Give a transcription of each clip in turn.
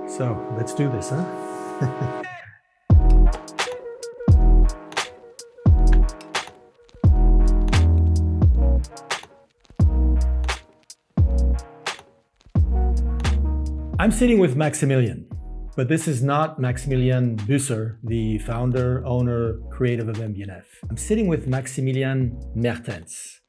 So let's do this, huh? I'm sitting with Maximilian, but this is not Maximilian Büsser, the founder, owner, creative of MB&F. I'm sitting with Maximilan Maertens,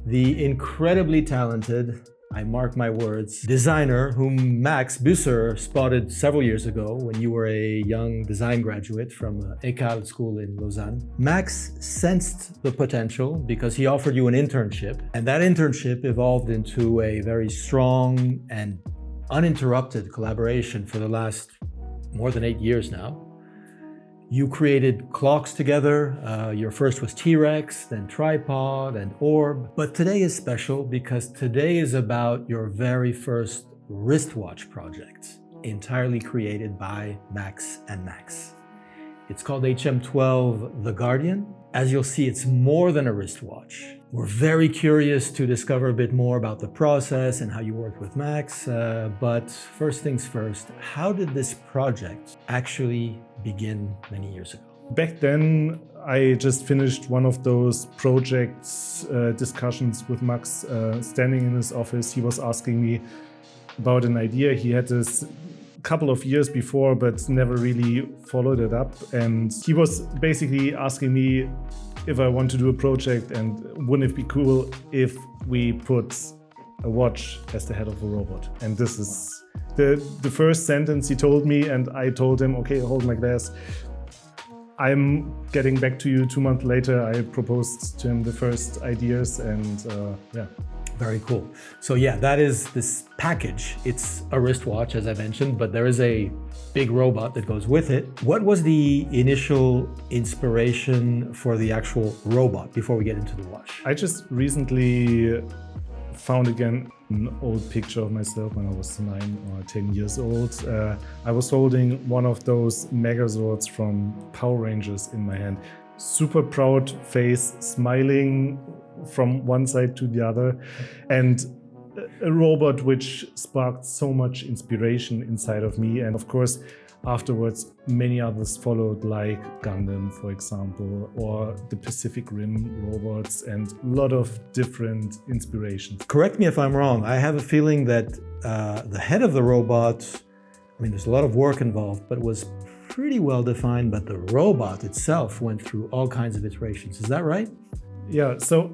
the incredibly talented, I mark my words, designer whom Max Büsser spotted several years ago when you were a young design graduate from HM12 school in Lausanne. Max sensed the potential because he offered you an internship, and that internship evolved into a very strong and uninterrupted collaboration for the last more than 8 years now. You created clocks together. Your first was T-Rex, then Tripod and Orb. But today is special because today is about your very first wristwatch project, entirely created by Max and Max. It's called HM12 The Guardian. As you'll see, it's more than a wristwatch. We're very curious to discover a bit more about the process and how you worked with Max. But first things first, how did this project actually begin many years ago? Back then, I just finished one of those projects discussions with Max, standing in his office. He was asking me about an idea. He had this couple of years before, but never really followed it up. And he was basically asking me if I want to do a project and wouldn't it be cool if we put a watch as the head of a robot. And this is the first sentence he told me, and I told him, okay, hold my glass. I'm getting back to you 2 months later. I proposed to him the first ideas, and yeah. Very cool. So yeah, that is this package. It's a wristwatch, as I mentioned, but there is a big robot that goes with it. What was the initial inspiration for the actual robot before we get into the watch? I just recently found again an old picture of myself when I was 9 or 10 years old. I was holding one of those Megazords from Power Rangers in my hand. Super proud face, smiling from one side to the other, and a robot which sparked so much inspiration inside of me. And of course, afterwards, many others followed, like Gundam, for example, or the Pacific Rim robots, and a lot of different inspirations. Correct me if I'm wrong. I have a feeling that the head of the robot, I mean, there's a lot of work involved, but was pretty well defined, but the robot itself went through all kinds of iterations. Is that right? Yeah, so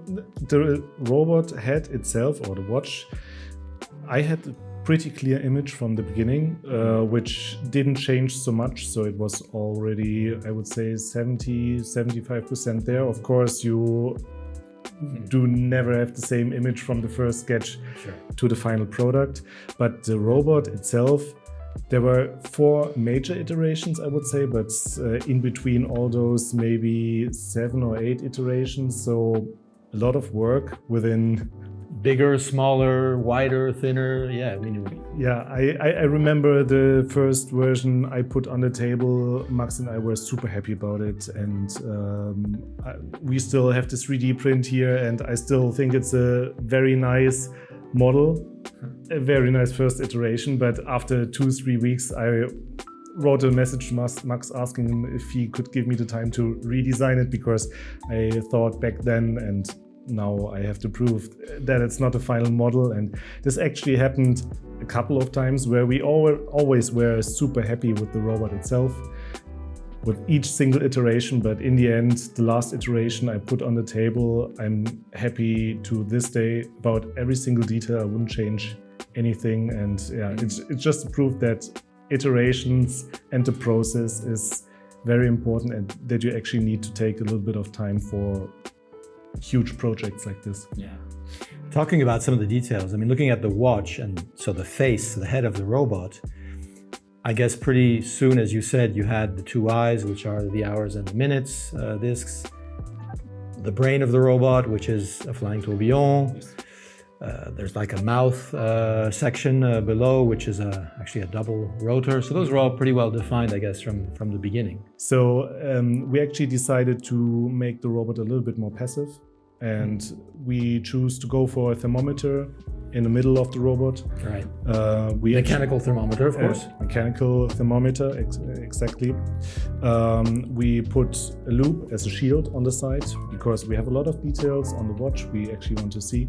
the robot head itself, or the watch, I had a pretty clear image from the beginning, which didn't change so much. So it was already, I would say, 75% there. Of course, you do never have the same image from the first sketch to the final product. But the robot itself, there were 4 major iterations, I would say, but in between all those, maybe 7 or 8 iterations. So a lot of work within. Bigger, smaller, wider, thinner. Yeah, we knew. Yeah, I remember the first version I put on the table. Max and I were super happy about it. And we still have the 3D print here, and I still think it's a very nice model. A very nice first iteration, but after 2-3 weeks, I wrote a message to Max asking him if he could give me the time to redesign it, because I thought back then, and now I have to prove that it's not a final model. And this actually happened a couple of times where we always were super happy with the robot itself, with each single iteration, but in the end, the last iteration I put on the table, I'm happy to this day about every single detail. I wouldn't change anything, and yeah, it's just a proof that iterations and the process is very important, and that you actually need to take a little bit of time for huge projects like this. Yeah. Talking about some of the details, I mean, looking at the watch, and so the face, the head of the robot, I guess pretty soon, as you said, you had the 2 eyes, which are the hours and the minutes discs, the brain of the robot, which is a flying tourbillon. Yes. There's like a mouth section below, which is actually a double rotor. So those are all pretty well defined, I guess, from the beginning. So we actually decided to make the robot a little bit more passive, and we choose to go for a thermometer in the middle of the robot. Right. We Mechanical thermometer, of course. Mechanical thermometer, exactly. We put a loop as a shield on the side because we have a lot of details on the watch we actually want to see.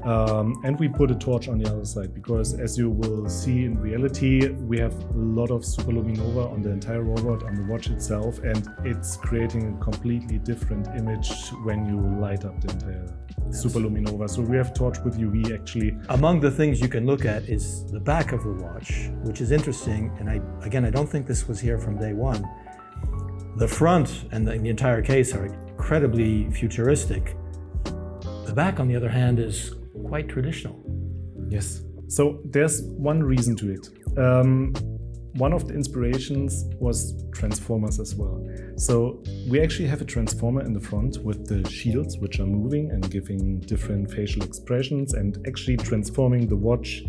And we put a torch on the other side because, as you will see in reality, we have a lot of superluminova on the entire robot, on the watch itself, and it's creating a completely different image when you light up the entire superluminova. So we have torch with UV actually. Among the things you can look at is the back of the watch, which is interesting. And I don't think this was here from day one. The front and the entire case are incredibly futuristic. The back, on the other hand, is quite traditional. Yes. So there's one reason to it. One of the inspirations was transformers as well. So we actually have a transformer in the front with the shields, which are moving and giving different facial expressions and actually transforming the watch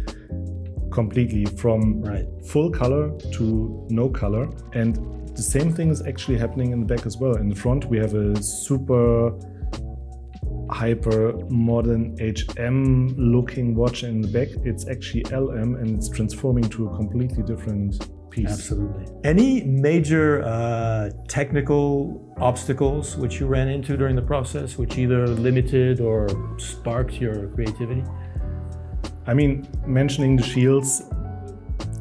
completely from full color to no color. And the same thing is actually happening in the back as well. In the front, we have a super hyper modern HM looking watch. In the back it's actually LM and it's transforming to a completely different piece. Absolutely. Any major technical obstacles which you ran into during the process, which either limited or sparked your creativity? I mean, mentioning the shields,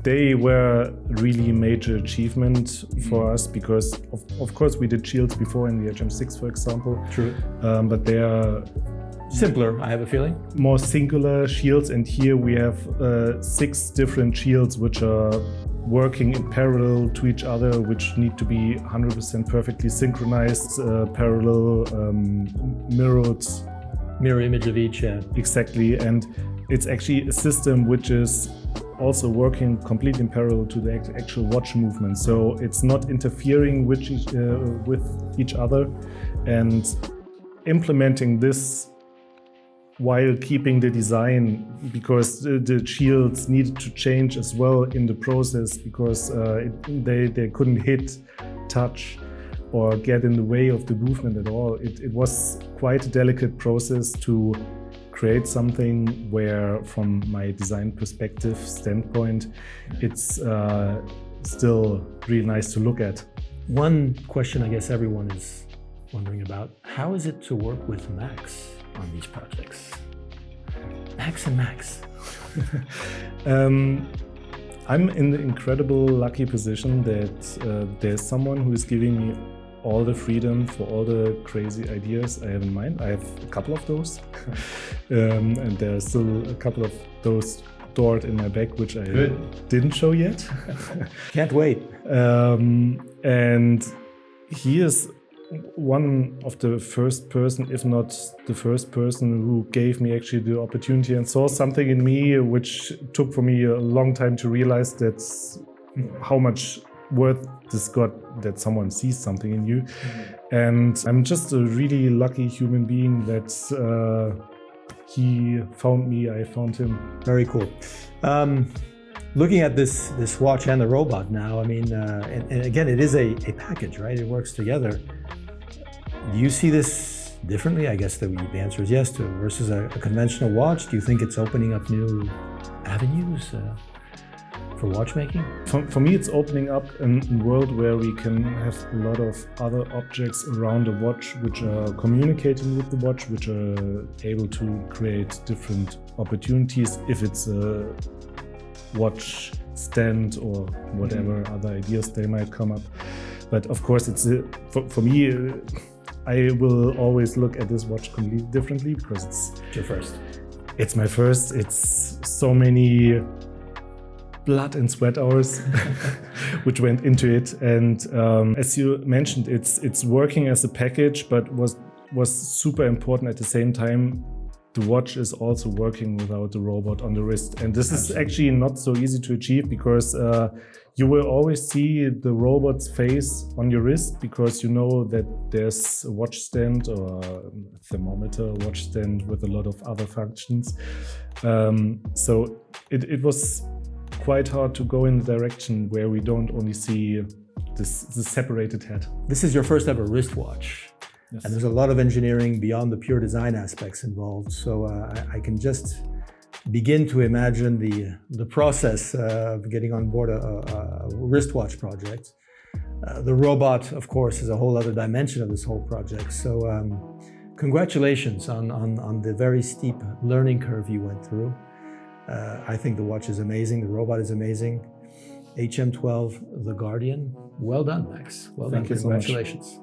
they were really major achievement for us because of course we did shields before in the HM6, for example. True. But they are simpler, I have a feeling. More singular shields, and here we have 6 different shields which are working in parallel to each other, which need to be 100% perfectly synchronized, parallel, mirrored. Mirror image of each, yeah. Exactly, and it's actually a system which is also working completely in parallel to the actual watch movement. So it's not interfering with each other, and implementing this while keeping the design, because the shields needed to change as well in the process because they couldn't hit, touch, or get in the way of the movement at all. It was quite a delicate process to create something where, from my design perspective standpoint, it's still really nice to look at. One question I guess everyone is wondering about, how is it to work with Max on these projects? Max and Max. I'm in the incredible lucky position that there's someone who is giving me all the freedom for all the crazy ideas I have in mind. I have a couple of those, and there's still a couple of those stored in my bag, which I didn't show yet. Can't wait. And he is one of the first person, if not the first person, who gave me actually the opportunity and saw something in me, which took for me a long time to realize that's how much worth this got, that someone sees something in you. And I'm just a really lucky human being that he found me, I found him. Very cool. Looking at this watch and the robot now, I mean, and again, it is a package, right? It works together. Do you see this differently? I guess the answer is yes to versus a conventional watch. Do you think it's opening up new avenues for watchmaking? For me, it's opening up a world where we can have a lot of other objects around the watch which are communicating with the watch, which are able to create different opportunities if it's a watch stand or whatever other ideas they might come up. But of course, it's for me, I will always look at this watch completely differently because it's your first. It's my first. It's so many blood and sweat hours which went into it, and as you mentioned, it's working as a package, but was super important at the same time. The watch is also working without the robot on the wrist, and this is actually not so easy to achieve because you will always see the robot's face on your wrist because you know that there's a watch stand or a thermometer watch stand with a lot of other functions. So it was quite hard to go in the direction where we don't only see this separated head. This is your first ever wristwatch. Yes. And there's a lot of engineering beyond the pure design aspects involved. So I can just begin to imagine the process of getting on board a wristwatch project. The robot, of course, is a whole other dimension of this whole project. So congratulations on the very steep learning curve you went through. I think the watch is amazing. The robot is amazing. HM12, The Guardian. Well done, Max. Well done. Thank you so much. Congratulations.